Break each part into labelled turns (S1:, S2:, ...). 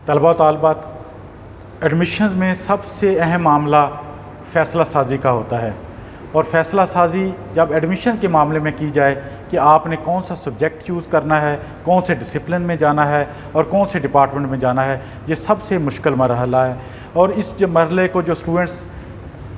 S1: طلباء و طالبات، ایڈمیشنز میں سب سے اہم معاملہ فیصلہ سازی کا ہوتا ہے، اور فیصلہ سازی جب ایڈمیشن کے معاملے میں کی جائے کہ آپ نے کون سا سبجیکٹ چوز کرنا ہے، کون سے ڈسپلن میں جانا ہے اور کون سے ڈپارٹمنٹ میں جانا ہے، یہ سب سے مشکل مرحلہ ہے، اور اس مرحلے کو جو اسٹوڈنٹس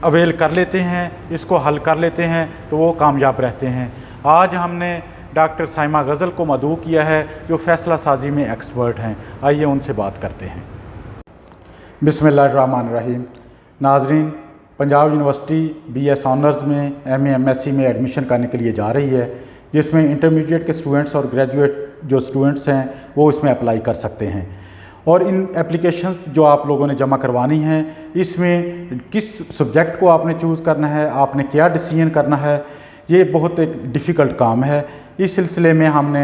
S1: اویل کر لیتے ہیں، اس کو حل کر لیتے ہیں، تو وہ کامیاب رہتے ہیں۔ آج ہم نے ڈاکٹر سائمہ غزل کو مدعو کیا ہے جو فیصلہ سازی میں ایکسپرٹ ہیں، آئیے ان سے بات کرتے ہیں۔ بسم اللہ الرحمن الرحیم۔ ناظرین، Punjab university B S honours میں M A M S C میں ایڈمیشن کرنے کے لیے جا رہی ہے، جس میں انٹرمیڈیٹ کے اسٹوڈنٹس اور گریجویٹ جو اسٹوڈنٹس ہیں وہ اس میں اپلائی کر سکتے ہیں، اور ان اپلیکیشنز جو آپ لوگوں نے جمع کروانی ہیں، اس میں کس سبجیکٹ کو آپ نے چوز کرنا ہے، آپ نے کیا ڈیسیژن کرنا ہے، یہ بہت ایک ڈیفیکلٹ کام ہے۔ اس سلسلے میں ہم نے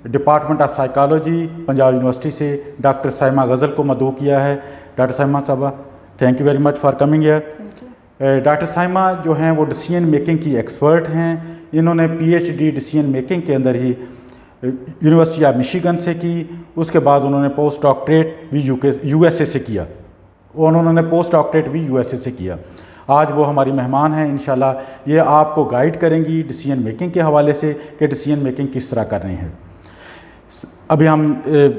S1: department of psychology Punjab university سے ڈاکٹر سائمہ غزل کو مدعو کیا ہے۔ ڈاکٹر سائمہ صاحبہ، thank you very much for coming here. Doctor Saima جو ہیں وہ ڈیسیژن میکنگ کی ایکسپرٹ ہیں، انہوں نے P H D decision making کے اندر ہی یونیورسٹی آف مشیگن سے کی، اس کے بعد انہوں نے پوسٹ ڈاکٹریٹ بھی یو ایس اے سے کیا، اور انہوں نے پوسٹ ڈاکٹریٹ بھی یو ایس اے سے کیا۔ آج وہ ہماری مہمان ہیں، انشاءاللہ یہ آپ کو گائیڈ کریں گی ڈیسیژن میکنگ کے حوالے سے کہ ڈیسیژن میکنگ کس طرح کرنی ہے۔ ابھی ہم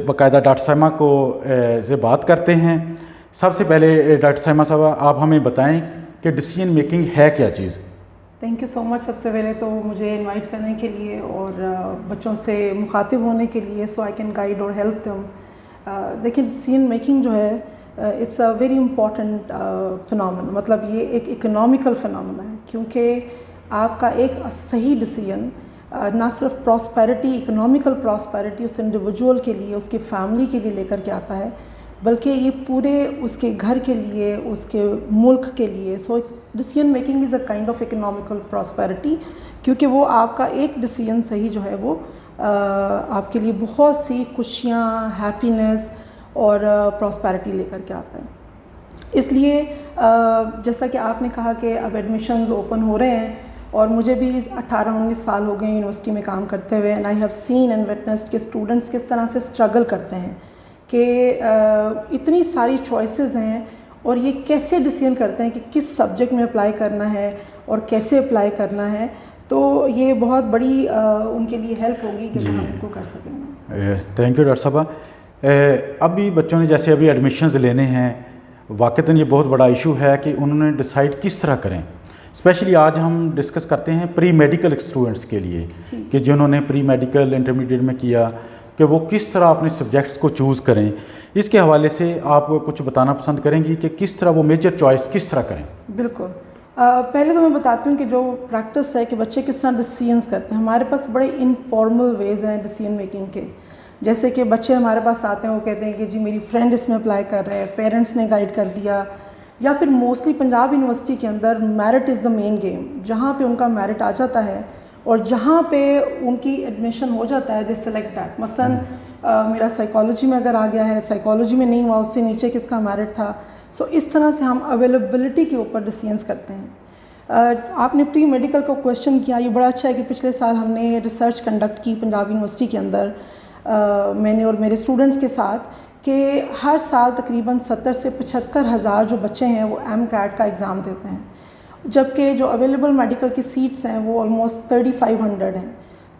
S1: باقاعدہ ڈاکٹر سائمہ کو سے بات کرتے ہیں۔ سب سے پہلے ڈاکٹر سائمہ صاحبہ، آپ ہمیں بتائیں کہ ڈیسیژن میکنگ ہے کیا چیز؟
S2: تھینک یو سو مچ، سب سے پہلے تو مجھے انوائٹ کرنے کے لیے اور بچوں سے مخاطب ہونے کے لیے، سو آئی کین گائیڈ اور ہیلپ دیم۔ دیکھیں، ڈیسیژن میکنگ جو ہے it's a very important phenomena, مطلب یہ ایک اکنامیکل فنامنا ہے، کیونکہ آپ کا ایک صحیح ڈیسیژن نہ صرف پراسپیرٹی، اکنامیکل پراسپیرٹی اس انڈیویجول کے لیے، اس کی فیملی کے لیے لے کر کے آتا ہے، بلکہ یہ پورے اس کے گھر کے لیے، اس کے ملک کے لیے۔ So decision making is a kind of economical prosperity, کیونکہ وہ آپ کا ایک ڈیسیژن صحیح جو ہے وہ آپ کے لیے بہت سی خوشیاں، ہیپینس اور پراسپیرٹی لے کر کے آتا ہے۔ اس لیے جیسا کہ آپ نے کہا کہ اب ایڈمیشنز اوپن ہو رہے ہیں، اور مجھے بھی 18-19 سال ہو گئے یونیورسٹی میں کام کرتے ہوئے، and I have seen and witnessed کہ اسٹوڈنٹس کس طرح سے اسٹرگل کرتے ہیں کہ اتنی ساری چوائسیز ہیں، اور یہ کیسے ڈیسیژن کرتے ہیں کہ کس سبجیکٹ میں اپلائی کرنا ہے اور کیسے اپلائی کرنا ہے۔ تو یہ بہت بڑی ان کے لیے ہیلپ ہوگی کہ ہم ان کو کر سکیں گے۔
S1: تھینک یو ڈاکٹر صاحبہ۔ ابھی بچوں نے جیسے ابھی ایڈمیشنز لینے ہیں، واقعتاً یہ بہت بڑا ایشو ہے کہ انہوں نے ڈیسائیڈ کس طرح کریں۔ اسپیشلی آج ہم ڈسکس کرتے ہیں پری میڈیکل اسٹوڈنٹس کے لیے کہ جنہوں نے پری میڈیکل انٹرمیڈیٹ میں کیا، کہ وہ کس طرح اپنے سبجیکٹس کو چوز کریں۔ اس کے حوالے سے آپ کچھ بتانا پسند کریں گی کہ کس طرح وہ میجر چوائس کس طرح کریں؟
S2: بالکل، پہلے تو میں بتاتی ہوں کہ جو پریکٹس ہے کہ بچے کس طرح ڈیسیژنس کرتے ہیں۔ ہمارے پاس بڑے انفارمل ویز ہیں ڈیسیژن میکنگ کے، جیسے کہ بچے ہمارے پاس آتے ہیں، وہ کہتے ہیں کہ جی میری فرینڈ اس میں اپلائی کر رہے ہیں، پیرنٹس نے گائیڈ کر دیا، یا پھر موسٹلی پنجاب یونیورسٹی کے اندر میرٹ از دا مین گیم، جہاں پہ ان کا میرٹ آ جاتا ہے اور جہاں پہ ان کی ایڈمیشن ہو جاتا ہے دے سلیکٹ دیٹ۔ مثلاً میرا سائیکالوجی میں اگر آ گیا ہے، سائیکالوجی میں نہیں ہوا، اس سے نیچے کس کا میرٹ تھا، سو اس طرح سے ہم اویلیبلٹی کے اوپر ڈیسیژنس کرتے ہیں۔ آپ نے پری میڈیکل کو کویشچن کیا، یہ بڑا اچھا ہے کہ پچھلے سال ہم نے ریسرچ کنڈکٹ کی پنجاب یونیورسٹی کے اندر، میں نے اور میرے اسٹوڈنٹس کے ساتھ، کہ ہر سال تقریباً 70 سے 75 ہزار جو بچے ہیں وہ ایم کیٹ کا ایگزام دیتے ہیں، جبکہ جو اویلیبل میڈیکل کی سیٹس ہیں وہ آلموسٹ 3500 ہیں۔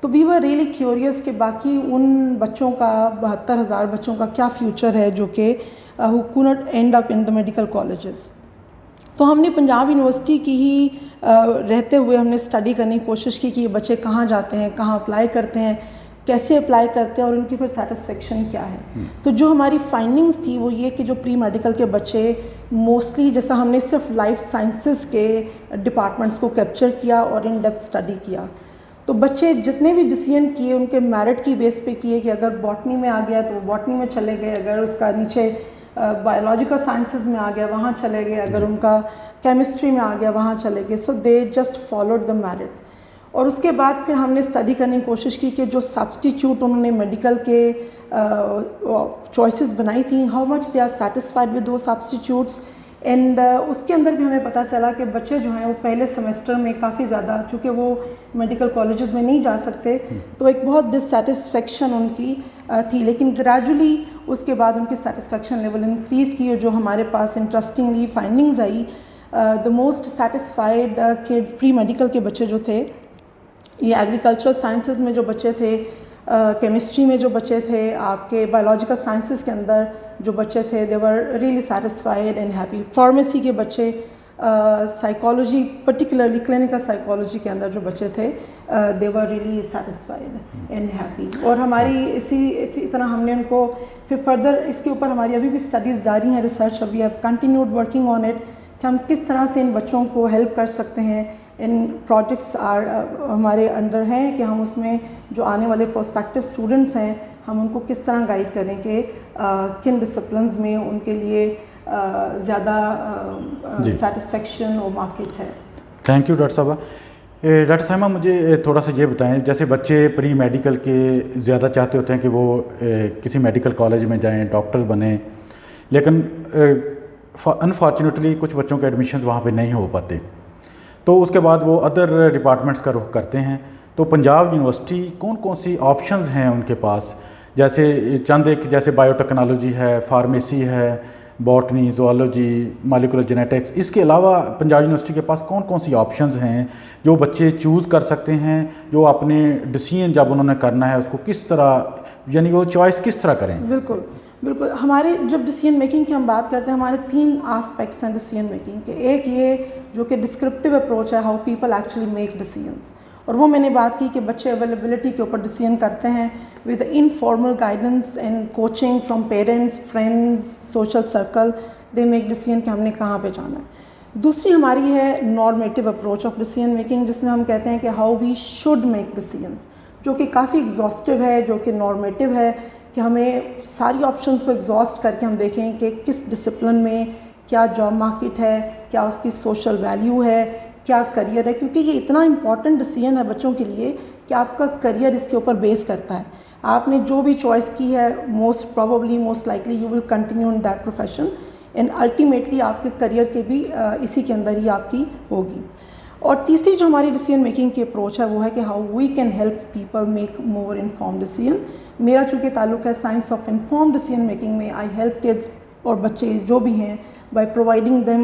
S2: تو وی ور ریئلی کیوریس کہ باقی ان بچوں کا، 72,000 بچوں کا کیا فیوچر ہے جو کہ who could not end up in the medical colleges۔ تو ہم نے پنجاب یونیورسٹی کی ہی رہتے ہوئے ہم نے اسٹڈی کرنے کی کوشش کی کہ یہ بچے کہاں جاتے ہیں، کہاں اپلائی کرتے ہیں، کیسے اپلائی کرتے ہیں، اور ان کی پھر سیٹسفیکشن کیا ہے۔ تو جو ہماری فائنڈنگز تھی وہ یہ کہ جو پری میڈیکل کے بچے موسٹلی، جیسا ہم نے صرف لائف سائنسز کے ڈپارٹمنٹس کو کیپچر کیا اور ان ڈیپتھ اسٹڈی کیا، تو بچے جتنے بھی ڈیسیژن کیے ان کے میرٹ کی بیس پہ کیے کہ اگر باٹنی میں آ گیا تو وہ باٹنی میں چلے گئے، اگر اس کا نیچے بایولوجیکل سائنسز میں آ گیا وہاں چلے گئے، اگر ان کا کیمسٹری میں آ گیا وہاں چلے گئے۔ So they just followed the merit. اور اس کے بعد پھر ہم نے اسٹڈی کرنے کی کوشش کی کہ جو سبسٹیچیوٹ انہوں نے میڈیکل کے چوائسیز بنائی تھیں، how much they are satisfied with two substitutes, and اس کے اندر بھی ہمیں پتہ چلا کہ بچے جو ہیں وہ پہلے سیمسٹر میں کافی زیادہ، چونکہ وہ میڈیکل کالجز میں نہیں جا سکتے، تو ایک بہت ڈسسیٹسفیکشن ان کی تھی، لیکن گریجولی اس کے بعد ان کی سیٹسفیکشن لیول انکریز کی, اور جو ہمارے پاس انٹرسٹنگلی فائنڈنگز آئی, the most satisfied kids pre medical کے بچے جو تھے, یہ ایگریکلچرل سائنسز میں جو بچے تھے, کیمسٹری میں جو بچے تھے, آپ کے بایولوجیکل سائنسز کے اندر جو بچے تھے, they were really satisfied and happy. Pharmacy کے بچے, سائیکالوجی پرٹیکولرلی کلینکل سائیکالوجی کے اندر جو بچے تھے, they were really satisfied and happy. اور ہماری اسی طرح ہم نے ان کو پھر فردر اس کے اوپر ہماری ابھی بھی اسٹڈیز جاری ہیں, research we have continued working on it, کہ ہم کس طرح سے ان بچوں کو ہیلپ کر سکتے ہیں. ان پروجیکٹس ہمارے انڈر ہیں کہ ہم اس میں جو آنے والے پروسپیکٹیو اسٹوڈنٹس ہیں, ہم ان کو کس طرح گائیڈ کریں کہ کن ڈسپلنز میں ان کے لیے زیادہ سیٹسفیکشن اور مارکیٹ ہے.
S1: تھینک یو ڈاکٹر صاحبہ. ڈاکٹر صاحبہ مجھے تھوڑا سا یہ بتائیں, جیسے بچے پری میڈیکل کے زیادہ چاہتے ہوتے ہیں کہ وہ کسی میڈیکل کالج میں جائیں, ڈاکٹر بنیں, لیکن انفارچونیٹلی کچھ بچوں کے ایڈمیشنز وہاں پہ نہیں ہو پاتے, تو اس کے بعد وہ ادر ڈپارٹمنٹس کا رخ کرتے ہیں. تو پنجاب یونیورسٹی کون کون سی آپشنز ہیں ان کے پاس, جیسے چند ایک جیسے بایو ٹیکنالوجی ہے, فارمیسی ہے, باٹنی, زوالوجی, مالیکولر جینیٹکس, اس کے علاوہ پنجاب یونیورسٹی کے پاس کون کون سی آپشنز ہیں جو بچے چوز کر سکتے ہیں, جو اپنے ڈیسیژن جب انہوں نے کرنا ہے اس کو کس طرح, یعنی وہ چوائس کس طرح کریں؟
S2: بالکل بالکل. ہمارے جب ڈیسیژن میکنگ کی ہم بات کرتے ہیں, ہمارے 3 آسپیکٹس ہیں ڈیسیژن میکنگ کے. ایک یہ جو کہ ڈسکرپٹیو اپروچ ہے, ہاؤ پیپل ایکچولی میک ڈیسیژنس, اور وہ میں نے بات کی کہ بچے اویلیبلٹی کے اوپر ڈیسیژن کرتے ہیں with informal guidance and coaching from parents, friends, social circle, they make decision کہ ہم نے کہاں پہ جانا ہے. دوسری ہماری ہے نارمیٹیو اپروچ آف ڈیسیژن میکنگ, جس میں ہم کہتے ہیں کہ ہاؤ وی شوڈ میک ڈیسیژنس, جو کہ کافی ایگزاسٹیو ہے, جو کہ نارمیٹیو ہے, کہ ہمیں ساری آپشنس کو ایگزاسٹ کر کے ہم دیکھیں کہ کس ڈسپلن میں کیا جاب مارکیٹ ہے, کیا اس کی سوشل ویلیو ہے, کیا کریئر ہے, کیونکہ یہ اتنا امپورٹنٹ ڈیسیژن ہے بچوں کے لیے کہ آپ کا کریئر اس کے اوپر بیس کرتا ہے. آپ نے جو بھی چوائس کی ہے, most probably most likely you will continue in that profession, and ultimately آپ کے کریئر کے بھی اسی کے اندر ہی آپ کی ہوگی. اور تیسری جو ہماری ڈیسیژن میکنگ کی اپروچ ہے وہ ہے کہ how we can help people make more inform decision. میرا چونکہ تعلق ہے science of inform decision making میں, آئی ہیلپ کڈس اور بچے جو بھی ہیں by providing them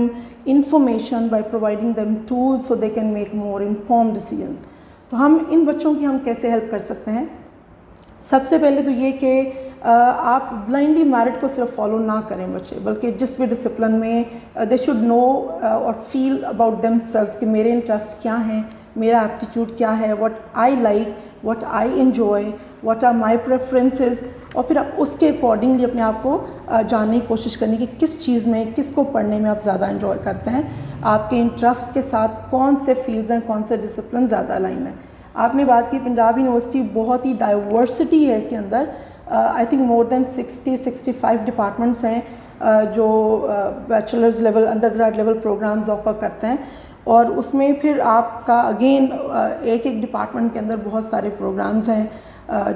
S2: information, by providing them tools so they can make more informed decisions. تو ہم ان بچوں کی ہم کیسے ہیلپ کر سکتے ہیں؟ سب سے پہلے تو یہ کہ آپ بلائنڈلی میرٹ کو صرف فالو نہ کریں بچے, بلکہ جس بھی ڈسپلن میں دے شوڈ نو اور فیل اباؤٹ دیم سیلوز کہ میرے انٹرسٹ کیا ہیں, میرا ایپٹیٹیوڈ کیا ہے, what I like, what I enjoy, what are my preferences, اور پھر آپ اس کے اکارڈنگلی اپنے آپ کو جاننے کی کوشش کرنی کہ کس چیز میں, کس کو پڑھنے میں آپ زیادہ انجوائے کرتے ہیں, آپ کے انٹرسٹ کے ساتھ کون سے فیلڈز ہیں, کون سے ڈسپلن زیادہ الائن ہیں. آپ نے بات کی پنجاب یونیورسٹی بہت ہی ڈائیورسٹی ہے اس کے اندر, I think more then 60-65 departments ہیں جو bachelors level, undergrad level programmes offer کرتے ہیں, اور اس میں پھر آپ کا اگین ایک ڈپارٹمنٹ کے اندر بہت سارے پروگرامز ہیں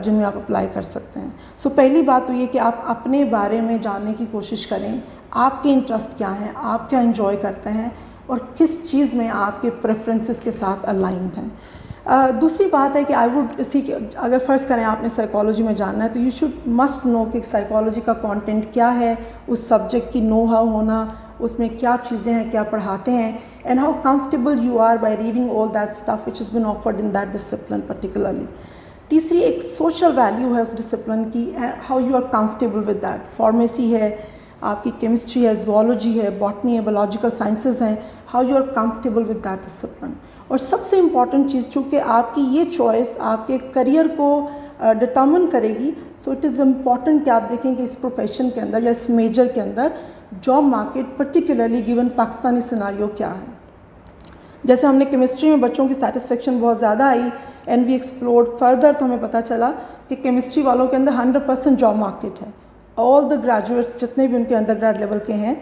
S2: جن میں آپ اپلائی کر سکتے ہیں. سو پہلی بات تو یہ کہ آپ اپنے بارے میں جاننے کی کوشش کریں, آپ کے انٹرسٹ کیا ہیں, آپ کیا انجوائے کرتے ہیں, اور کس چیز میں آپ کے پریفرنسز کے ساتھ الائنڈ ہیں. دوسری بات ہے کہ آئی ووڈ سی کہ اگر فرض کریں آپ نے سائیکالوجی میں جاننا ہے تو یو شوڈ مسٹ نو کہ سائیکالوجی کا کانٹینٹ کیا ہے, اس سبجیکٹ کی نو ہاؤ ہونا, اس میں کیا چیزیں ہیں, کیا پڑھاتے ہیں, and how comfortable you are by reading all that stuff which has been offered in that discipline particularly. تیسری ایک سوشل ویلیو ہے اس ڈسپلن کی, how you are comfortable with that. Pharmacy ہے, آپ کی کیمسٹری ہے, زوالوجی ہے, باٹنی ہے, بایولوجیکل سائنسز ہیں, how you are comfortable with that discipline. اور سب سے امپورٹنٹ چیز چونکہ آپ کی یہ چوائس آپ کے کریئر کو ڈٹرمن کرے گی, سو اٹ از امپورٹنٹ کہ آپ دیکھیں کہ اس پروفیشن کے اندر یا اس میجر کے اندر job market particularly given Pakistani scenario کیا ہے. جیسے ہم نے کیمسٹری میں بچوں کی سیٹسفیکشن بہت زیادہ آئی اینڈ وی ایکسپلورڈ فردر, تو ہمیں پتہ چلا کہ کیمسٹری والوں کے اندر 100% جاب مارکیٹ ہے. آل دا گریجویٹس جتنے بھی ان کے انڈر گریڈ لیول کے ہیں,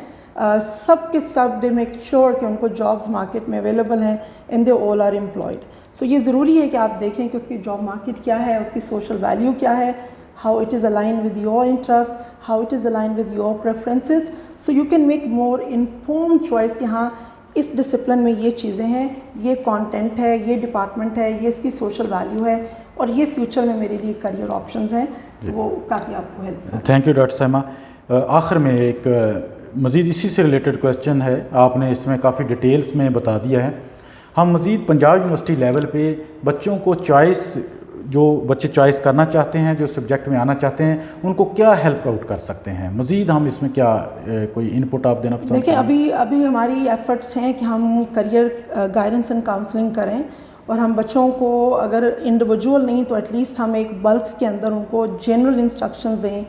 S2: سب کے سب دے میک شیور کہ ان کو جابس مارکیٹ میں اویلیبل ہیں and they all are employed. So یہ ضروری ہے کہ آپ دیکھیں کہ اس کی جاب مارکیٹ کیا ہے, اس کی سوشل ویلیو کیا ہے, how it is aligned with your interest, how it is aligned with your preferences, so you can make more informed choice کہ ہاں اس ڈسپلن میں یہ چیزیں ہیں, یہ کانٹینٹ ہے, یہ ڈپارٹمنٹ ہے, یہ اس کی سوشل ویلیو ہے, اور یہ فیوچر میں میرے لیے کریئر آپشنز ہیں، تو وہ کافی آپ کو help.
S1: Thank you doctor Saima. آخر میں ایک مزید اسی سے ریلیٹڈ کویسچن ہے، آپ نے اس میں کافی ڈیٹیلز میں بتا دیا ہے. ہم مزید پنجاب یونیورسٹی لیول پہ بچوں کو چوائس، جو بچے چوائس کرنا چاہتے ہیں، جو سبجیکٹ میں آنا چاہتے ہیں، ان کو کیا ہیلپ آؤٹ کر سکتے ہیں؟ مزید ہم اس میں کیا کوئی ان پٹ آپ دینا پسند
S2: دیکھیں، ابھی ہماری ایفرٹس ہیں کہ ہم کریئر گائیڈنس اینڈ کاؤنسلنگ کریں، اور ہم بچوں کو اگر انڈیویجول نہیں تو ایٹ لیسٹ ہم ایک بلک کے اندر ان کو جنرل انسٹرکشنز دیں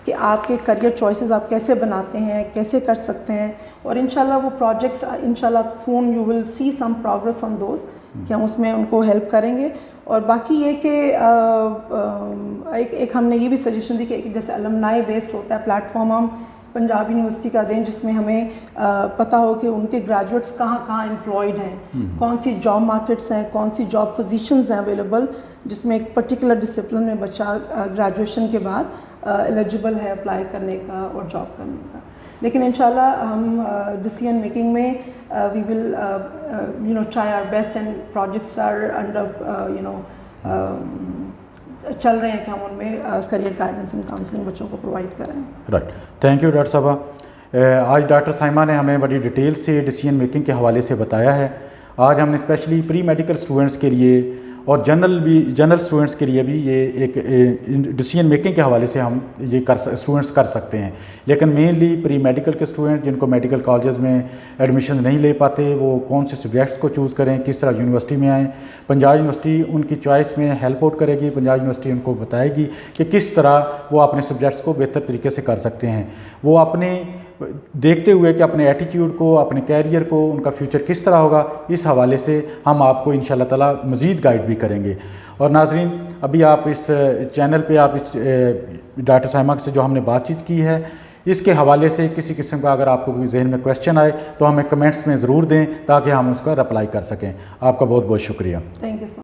S2: کہ آپ کے کریئر چوائسیز آپ کیسے بناتے ہیں، کیسے کر سکتے ہیں. اور انشاءاللہ وہ پروجیکٹس انشاءاللہ soon you will see some progress on those, کہ ہم اس میں ان کو ہیلپ کریں گے. اور باقی یہ کہ ایک ہم نے یہ بھی سجیشن دی کہ جیسے المنائی بیسڈ ہوتا ہے پلیٹ فارم، ہم پنجاب یونیورسٹی کا دیں جس میں ہمیں پتہ ہو کہ ان کے گریجویٹس کہاں کہاں امپلائڈ ہیں، کون سی جاب مارکیٹس ہیں، کون سی جاب پوزیشنز ہیں اویلیبل، جس میں ایک پرٹیکولر ڈسپلن میں بچہ گریجویشن کے بعد ایلیجیبل ہے اپلائی کرنے کا اور جاب کرنے کا. لیکن انشاءاللہ ہم ڈیسیژن میکنگ میں we will try our best, and projects are under چل رہے ہیں کہ ہم ان میں کریئر گائیڈنس اینڈ کاؤنسلنگ بچوں کو پرووائڈ کریں.
S1: رائٹ، تھینک یو ڈاکٹر صاحبہ. آج ڈاکٹر سائمہ نے ہمیں بڑی ڈیٹیل سے ڈیسیژن میکنگ کے حوالے سے بتایا ہے. آج ہم نے اسپیشلی پری میڈیکل اسٹوڈنٹس کے لیے اور جنرل اسٹوڈنٹس کے لیے بھی یہ ایک ڈیسیژن میکنگ کے حوالے سے ہم یہ اسٹوڈنٹس کر سکتے ہیں. لیکن مینلی پری میڈیکل کے اسٹوڈنٹ جن کو میڈیکل کالجز میں ایڈمیشن نہیں لے پاتے، وہ کون سے سبجیکٹس کو چوز کریں، کس طرح یونیورسٹی میں آئیں. پنجاب یونیورسٹی ان کی چوائس میں ہیلپ آؤٹ کرے گی. پنجاب یونیورسٹی ان کو بتائے گی کہ کس طرح وہ اپنے سبجیکٹس کو بہتر طریقے سے کر سکتے ہیں. وہ اپنے دیکھتے ہوئے کہ اپنے ایٹیٹیوڈ کو، اپنے کیریئر کو، ان کا فیوچر کس طرح ہوگا، اس حوالے سے ہم آپ کو انشاءاللہ تعالیٰ مزید گائیڈ بھی کریں گے. اور ناظرین، ابھی آپ اس چینل پہ آپ اس ڈاکٹر سائمہ سے جو ہم نے بات چیت کی ہے، اس کے حوالے سے کسی قسم کا اگر آپ کو کوئی ذہن میں کویسچن آئے تو ہمیں کمنٹس میں ضرور دیں تاکہ ہم اس کا رپلائی کر سکیں. آپ کا بہت بہت شکریہ.
S2: Thank you.